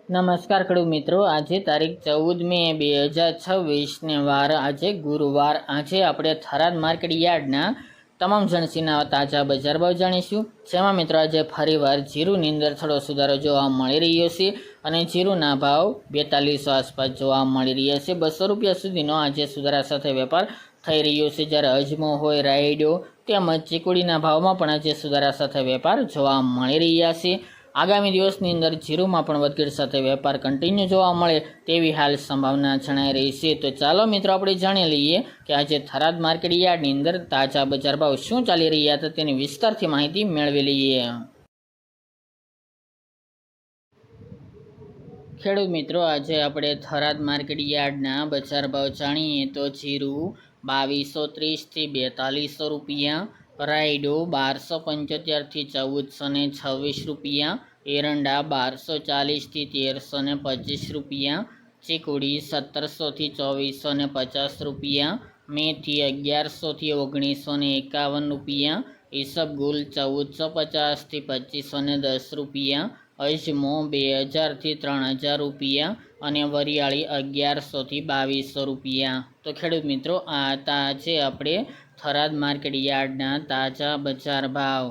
નમસ્કાર ખેડૂત મિત્રો, આજે તારીખ 14 મે 2026 ને વાર આજે ગુરુવાર। આજે આપણે થરાદ માર્કેટ યાર્ડના તમામ જણસીના તાજા બજાર ભાવ જાણીશું। જેમાં મિત્રો આજે ફરીવાર જીરુની અંદર થોડો સુધારો જોવા મળી રહ્યો છે અને જીરુના ભાવ 4200 આસપાસ જોવા મળી રહ્યા છે। 200 રૂપિયા સુધીનો આજે સુધારા સાથે વેપાર થઈ રહ્યો છે। જ્યારે અજમો હોય, રાયડો તેમજ ચીકુડીના ભાવમાં પણ આજે સુધારા સાથે વેપાર જોવા મળી રહ્યા છે। આગામી દિવસની અંદર જીરુમાં પણ વધઘટ સાથે વેપાર કન્ટિન્યુ જોવા મળે તેવી હાલ સંભાવના જણાઈ રહી છે। તો ચાલો મિત્રો આપણે જાણી લઈએ કે આજે થરાદ માર્કેટ યાર્ડની અંદર તાજા બજાર ભાવ શું ચાલી રહ્યા હતા તેની વિસ્તારથી માહિતી મેળવી લઈએ। ખેડૂત મિત્રો, આજે આપણે થરાદ માર્કેટ યાર્ડના બજાર ભાવ જાણીએ તો જીરું 2230 થી 4200 રૂપિયા, રાયડો 1275 થી 1426 રૂપિયા, એરંડા 1240 થી 1325 રૂપિયા, ચીકુડી 1700 થી 2450 રૂપિયા, મેથી 1100 થી 1951 રૂપિયા, ઈસબગુલ 1450 થી 2510 રૂપિયા, અજમો 2000 થી 3000 રૂપિયા અને વરિયાળી 1100 થી 2200 રૂપિયા। તો ખેડૂત મિત્રો, આ હતા આજે આપણે થરાદ માર્કેટ યાર્ડના તાજા બજાર ભાવ।